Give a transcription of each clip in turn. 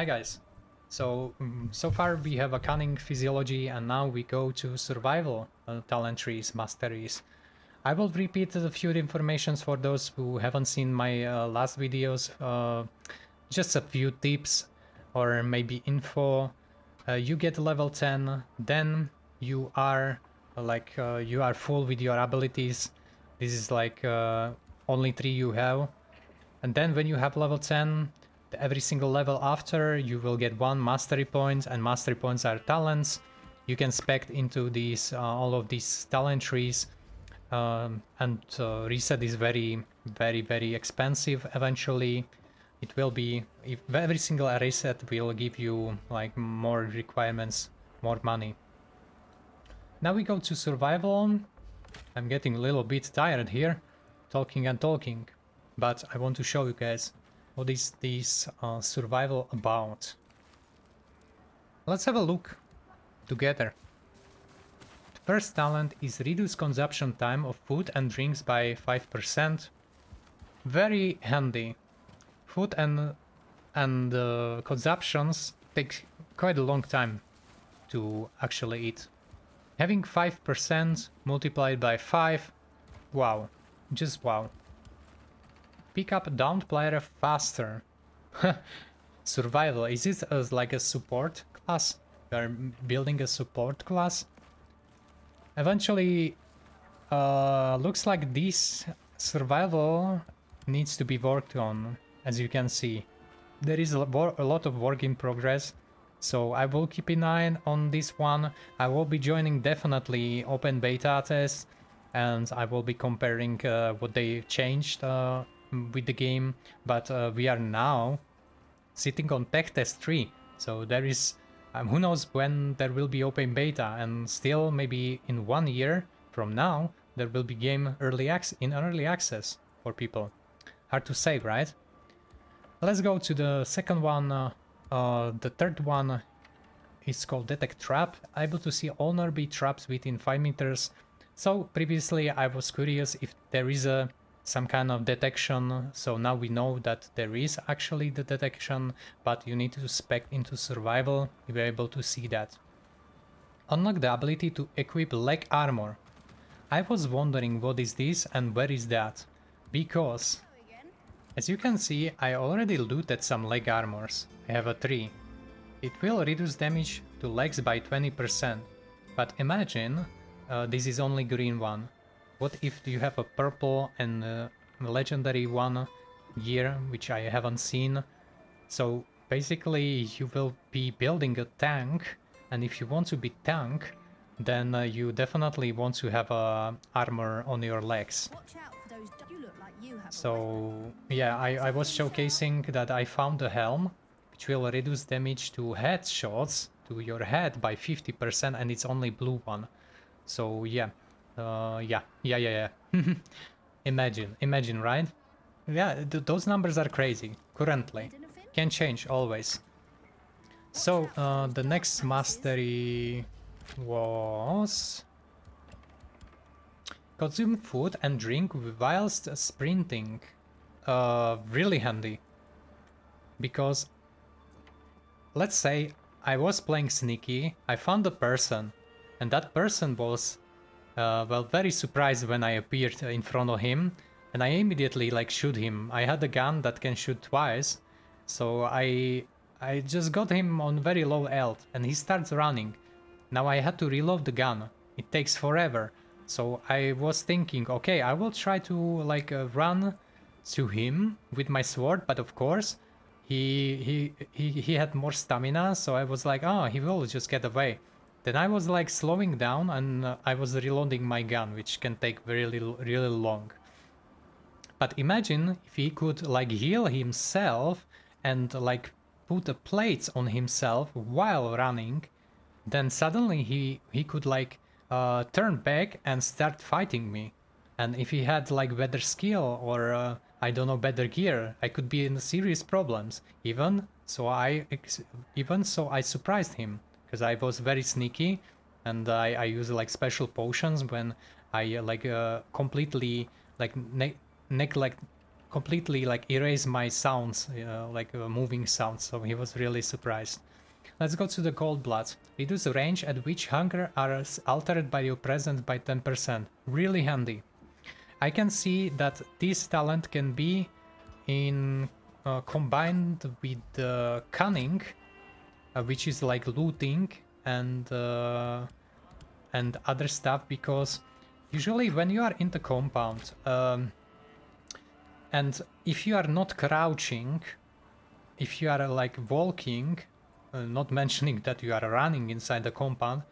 Hi guys. So far we have a cunning physiology and now we go to survival talent trees, masteries. I will repeat a few informations for those who haven't seen my last videos. Just a few tips or maybe info. You get level 10, then you are you are full with your abilities. This is like only 3 you have. And then when you have level 10, every single level after, you will get 1 mastery point, and mastery points are talents. You can spec into these all of these talent trees, and reset is very expensive. Eventually, it will be, if every single reset will give you like more requirements, more money. Now we go to survival. I'm getting a little bit tired here, talking and talking, but I want to show you guys what is this survival about. Let's have a look together. The first talent is reduce consumption time of food and drinks by 5%. Very handy. Food and consumptions take quite a long time to actually eat. Having 5% multiplied by 5, wow, just wow. Pick up downed player faster. Survival, is it as like a support class? We are building a support class. Eventually, looks like this survival needs to be worked on, as you can see. There is a lot of work in progress, so I will keep an eye on this one. I will be joining definitely open beta tests, and I will be comparing what they changed with the game, but we are now sitting on tech test 3, so there is who knows when there will be open beta, and still maybe in 1 year from now there will be game in early access for people. Hard to say, right? Let's go to the second one. The third one is called Detect Trap, able to see all nearby traps within 5 meters. So previously I was curious if there is some kind of detection, so now we know that there is actually the detection, but you need to spec into survival to be able to see that. Unlock the ability to equip leg armor. I was wondering what is this and where is that, because as you can see I already looted some leg armors. I have a 3. It will reduce damage to legs by 20%, but imagine this is only green one. What if you have a purple and legendary one gear, which I haven't seen? So basically you will be building a tank, and if you want to be tank, then you definitely want to have armor on your legs. So yeah, I was showcasing that I found a helm which will reduce damage to headshots to your head by 50%, and it's only blue one. So yeah, yeah. Imagine, right? Yeah, those numbers are crazy currently. Can change always. So the next mastery was consume food and drink whilst sprinting. Really handy. Because let's say I was playing sneaky, I found a person, and that person was well, very surprised when I appeared in front of him, and I immediately like shoot him. I had a gun that can shoot twice, so I just got him on very low health, and he starts running. Now I had to reload the gun. It takes forever. So I was thinking, okay, I will try to like run to him with my sword, but of course he had more stamina, so I was like, oh, he will just get away. Then I was like slowing down, and I was reloading my gun, which can take really long. But imagine if he could like heal himself and like put a plates on himself while running, then suddenly he could like turn back and start fighting me. And if he had like better skill or I don't know, better gear, I could be in serious problems. Even so I surprised him because I was very sneaky, and I use like special potions when I completely like neglect completely like erase my sounds, like moving sounds, so he was really surprised. Let's go to the Cold Blood. Reduce the range at which hunger are altered by your presence by 10%. Really handy. I can see that this talent can be in combined with cunning, which is like looting and other stuff, because usually when you are in the compound, and if you are not crouching, if you are like walking, not mentioning that you are running inside the compound,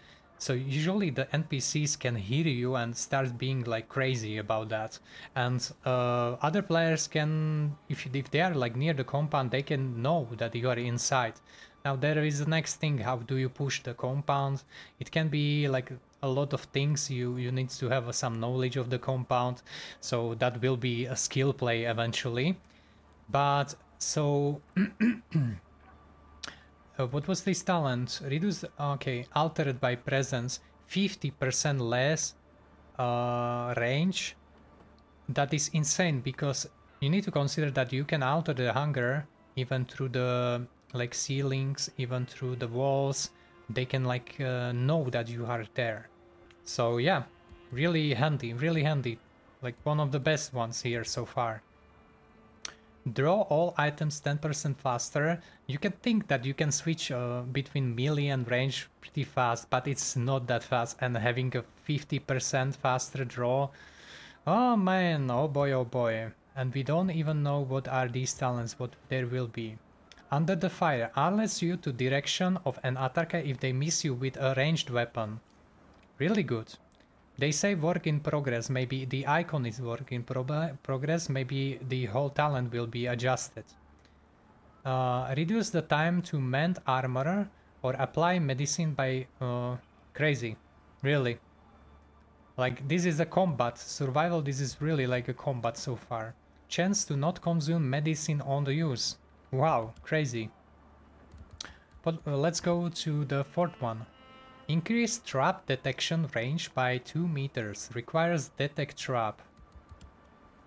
so usually the NPCs can hear you and start being like crazy about that. And other players can, if they are like near the compound, they can know that you are inside. Now there is the next thing, how do you push the compound? It can be like a lot of things, you need to have some knowledge of the compound, so that will be a skill play eventually. But so what was this talent? Reduce, okay, altered by presence, 50% less range. That is insane, because you need to consider that you can alter the hunger even through the like ceilings, even through the walls. They can like know that you are there. So yeah, really handy, really handy. Like one of the best ones here so far. Draw all items 10% faster. You can think that you can switch between melee and range pretty fast, but it's not that fast. And having a 50% faster draw, oh man, oh boy, oh boy. And we don't even know what are these talents, what there will be. Under the fire, unless you to direction of an attacker if they miss you with a ranged weapon. Really good. They say work in progress, maybe the icon is work in progress, maybe the whole talent will be adjusted. Reduce the time to mend armor or apply medicine by... crazy, really. Like, this is a combat, survival, this is really like a combat so far. Chance to not consume medicine on the use. Wow, crazy. But let's go to the fourth one. Increase trap detection range by 2 meters. Requires detect trap.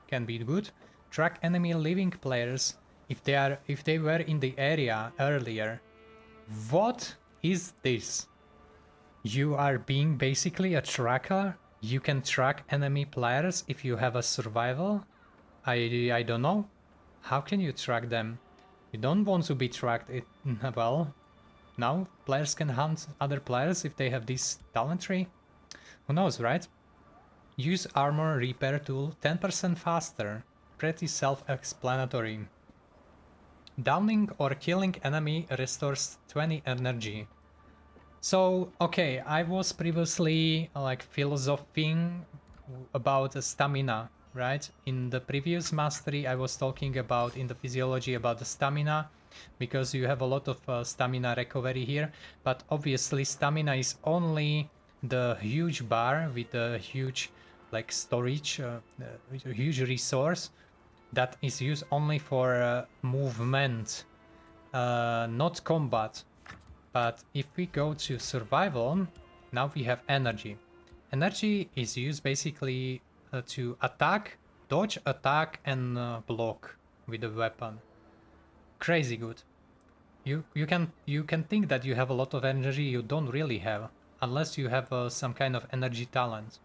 Can be good. Track enemy living players if they were in the area earlier. What is this? You are being basically a tracker? You can track enemy players if you have a survival? I don't know. How can you track them? You don't want to be tracked. Well, now players can hunt other players if they have this talent tree. Who knows, right? Use armor repair tool 10% faster. Pretty self-explanatory. Downing or killing enemy restores 20 energy. So, okay, I was previously like philosophing about stamina, right? In the previous mastery, I was talking about in the physiology about the stamina, because you have a lot of stamina recovery here, but obviously stamina is only the huge bar with a huge like storage, a huge resource that is used only for movement, not combat. But if we go to survival, now we have energy. Energy is used basically to attack, dodge, attack, and block with a weapon. Crazy good. You can think that you have a lot of energy. You don't really have, unless you have some kind of energy talent.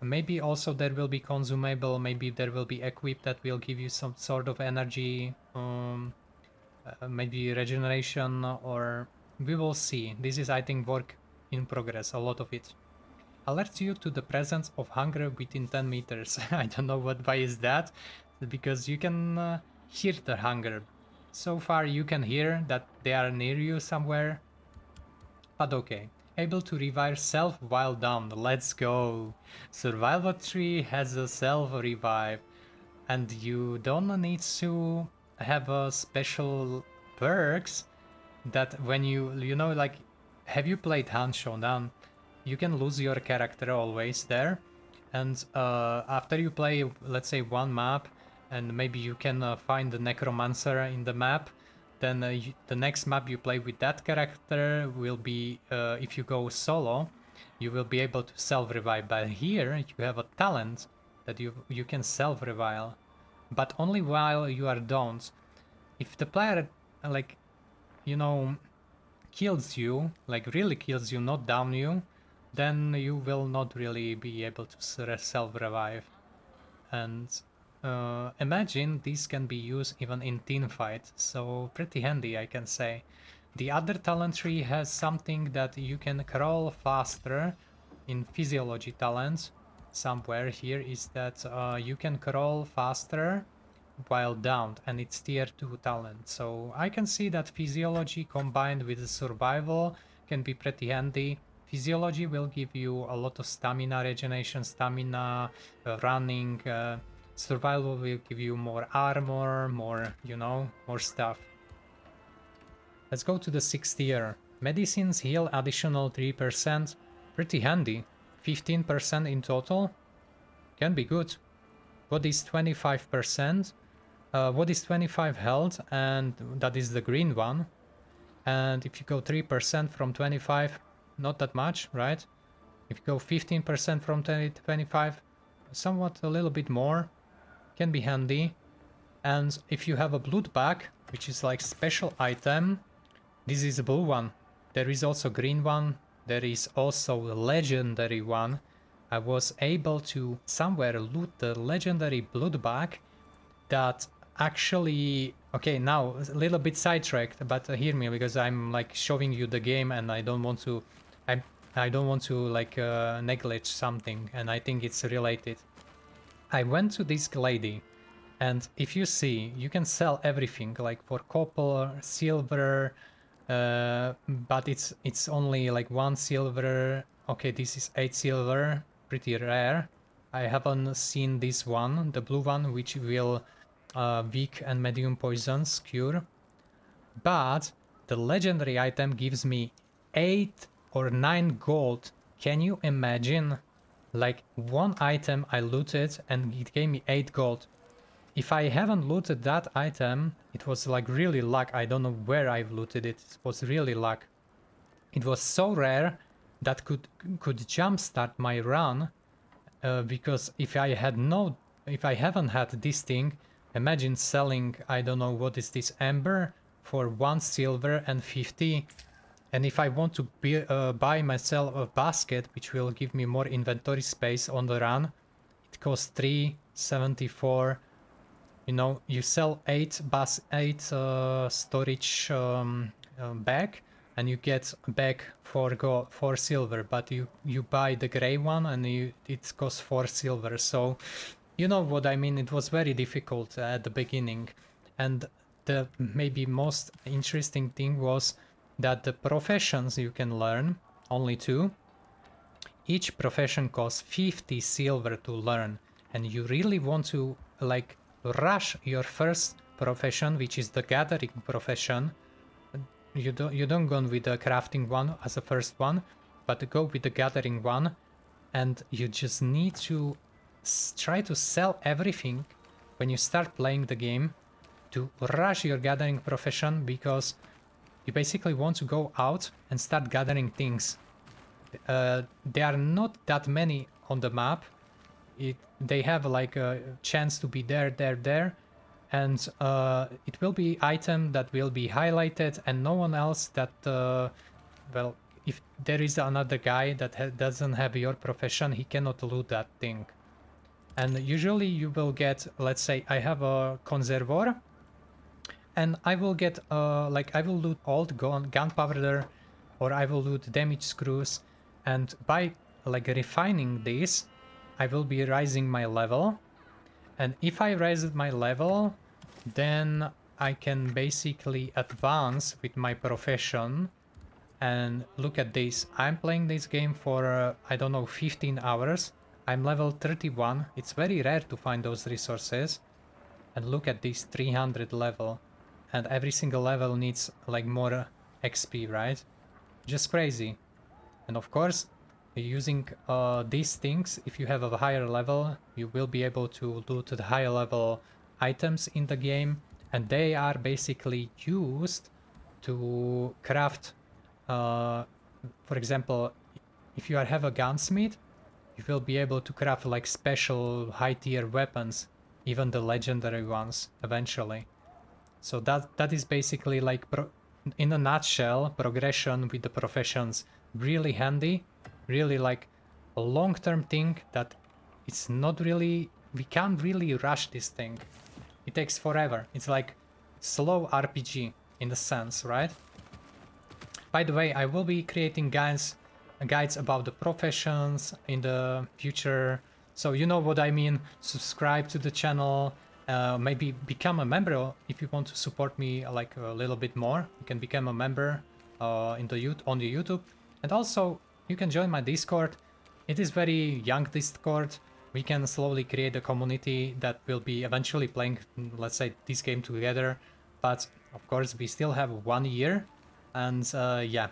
Maybe also there will be consumable. Maybe there will be equip that will give you some sort of energy. Maybe regeneration, or we will see. This is, I think, work in progress, a lot of it. Alerts you to the presence of hunger within 10 meters. I don't know why is that, because you can hear the hunger. So far you can hear that they are near you somewhere, but okay. Able to revive self while down. Let's go. Survival tree has a self revive, and you don't need to have a special perks that when you know, like, have you played Hand Showdown? You can lose your character always there, and after you play, let's say, one map, and maybe you can find the necromancer in the map, then the next map you play with that character will be, if you go solo, you will be able to self-revive. But here you have a talent that you can self-revive. but only while you are downed. If the player, like, you know, kills you, like really kills you, not down you, then you will not really be able to self-revive. And imagine these can be used even in team fight, so pretty handy, I can say. The other talent tree has something that you can crawl faster in physiology talents. Somewhere here is that you can crawl faster while downed, and it's tier 2 talent. So I can see that physiology combined with survival can be pretty handy. Physiology will give you a lot of stamina regeneration, stamina, running. Survival will give you more armor, more, you know, more stuff. Let's go to the 6th tier. Medicines heal additional 3%. Pretty handy. 15% in total. Can be good. What is 25%? What is 25 health? And that is the green one. And if you go 3% from 25, not that much, right? If you go 15% from 25, somewhat a little bit more, can be handy. And if you have a blood bag, which is like special item, this is a blue one. There is also green one. There is also a legendary one. I was able to somewhere loot the legendary blood bag that actually, okay, now a little bit sidetracked, but hear me, because I'm like showing you the game and I don't want to I don't want to like neglect something, and I think it's related. I went to this lady, and if you see, you can sell everything like for copper, silver, but it's only like 1 silver. Okay, this is 8 silver, pretty rare. I haven't seen this one, the blue one, which will weak and medium poisons cure. But the legendary item gives me 8 or 9 gold. Can you imagine? Like one item I looted and it gave me 8 gold. If I haven't looted that item, it was like really luck. I don't know where I've looted it. It was really luck. It was so rare that could jumpstart my run. Because if I haven't had this thing, imagine selling, I don't know what is this, amber for 1 silver and 50. And if I want to buy myself a basket, which will give me more inventory space on the run, it costs 374. You know, you sell 8 storage bag, and you get a bag for silver, but you buy the gray one and it costs 4 silver. So you know what I mean. It was very difficult at the beginning, and the maybe most interesting thing was that the professions you can learn, only 2. Each profession costs 50 silver to learn, and you really want to like rush your first profession, which is the gathering profession. You don't go with the crafting one as a first one, but go with the gathering one, and you just need to try to sell everything when you start playing the game to rush your gathering profession, because you basically want to go out and start gathering things. There are not that many on the map. They have like a chance to be there, and it will be item that will be highlighted, and no one else that well, if there is another guy that doesn't have your profession, he cannot loot that thing. And usually you will get, let's say I have a conservor, and I will get like I will loot old gunpowder, or I will loot damage screws, and by like refining this, I will be rising my level. And if I raise my level, then I can basically advance with my profession. And look at this, I'm playing this game for I don't know, 15 hours. I'm level 31. It's very rare to find those resources. And look at this 300 level, and every single level needs like more XP, right? Just crazy. And of course, using these things, if you have a higher level, you will be able to loot the higher level items in the game, and they are basically used to craft, for example, if you have a gunsmith, you will be able to craft like special high tier weapons. even the legendary ones eventually. So that is basically like, in a nutshell, progression with the professions. Really handy, really like a long-term thing that it's not really, we can't really rush this thing. It takes forever. It's like slow RPG in a sense, right? By the way, I will be creating guides about the professions in the future. So you know what I mean. Subscribe to the channel. Maybe become a member if you want to support me like a little bit more. You can become a member on the YouTube, and also you can join my Discord. It is very young Discord. We can slowly create a community that will be eventually playing, let's say, this game together. But of course, we still have 1 year, and yeah,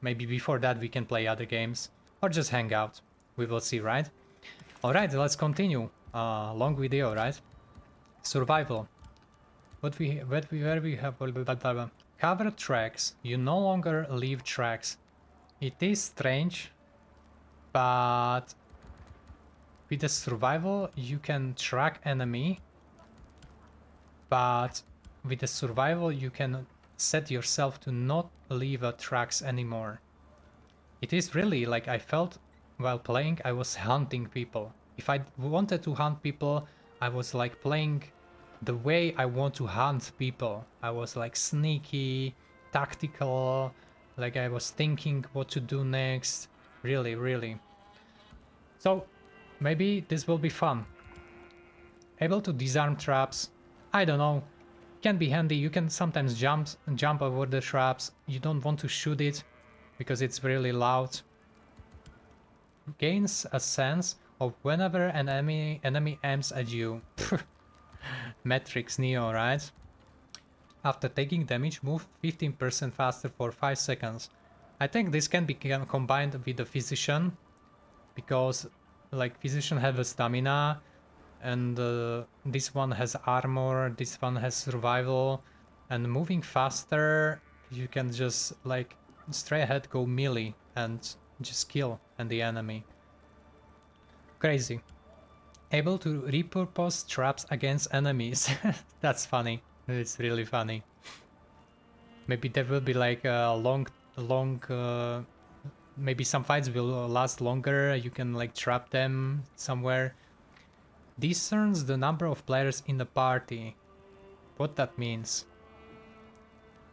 maybe before that we can play other games or just hang out. We will see, right? All right, let's continue. Long video, right? Survival. Where we have cover tracks. You no longer leave tracks. It is strange, but with the survival you can track enemy, but with the survival you can set yourself to not leave tracks anymore. It is really like, I felt while playing I was hunting people. If I wanted to hunt people, I was like playing the way I want to hunt people. I was like sneaky, tactical, like I was thinking what to do next. Really, really. So maybe this will be fun. Able to disarm traps. I don't know. Can be handy. You can sometimes jump over the traps. You don't want to shoot it because it's really loud. Gains a sense of whenever an enemy aims at you. Matrix Neo, right? After taking damage, move 15% faster for 5 seconds. I think this can be combined with the physician, because like physician have a stamina, and this one has armor, this one has survival, and moving faster you can just like straight ahead go melee and just kill the enemy. Crazy. Able to repurpose traps against enemies. That's funny. It's really funny. Maybe there will be like a long maybe some fights will last longer. You can like trap them somewhere. Discerns the number of players in the party. What that means?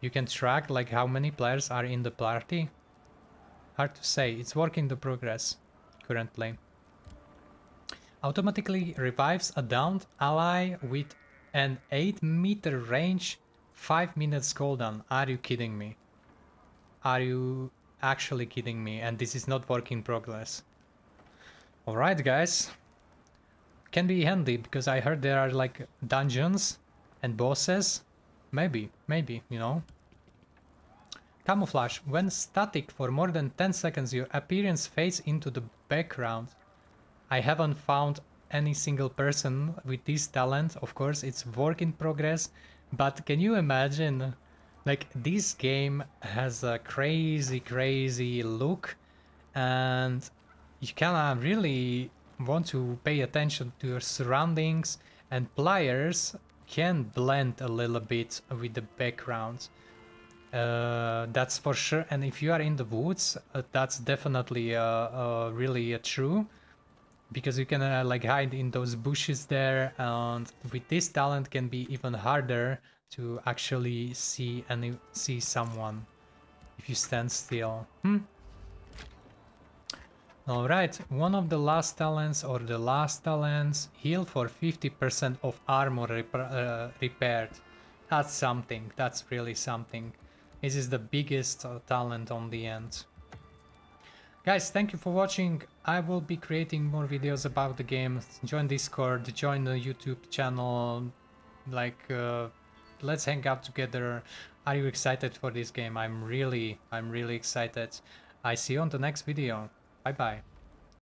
You can track like how many players are in the party? Hard to say. It's work in the progress currently. Automatically revives a downed ally with an 8-meter range, 5 minutes cooldown. Are you kidding me? Are you actually kidding me? And this is not work in progress. Alright guys. Can be handy because I heard there are like dungeons and bosses. Maybe, you know. Camouflage. When static for more than 10 seconds, your appearance fades into the background. I haven't found any single person with this talent. Of course, it's work in progress. But can you imagine? Like, this game has a crazy look. And you can really want to pay attention to your surroundings. And players can blend a little bit with the background. That's for sure. And if you are in the woods, that's definitely really true, because you can like hide in those bushes there, and with this talent can be even harder to actually see someone if you stand still. All right, one of the last talents, or the last talents, heal for 50% of armor repaired. That's something. That's really something. This is the biggest talent on the end. Guys, thank you for watching. I will be creating more videos about the game. Join Discord, join the YouTube channel. Like, let's hang out together. Are you excited for this game? I'm really excited. I see you on the next video. Bye bye.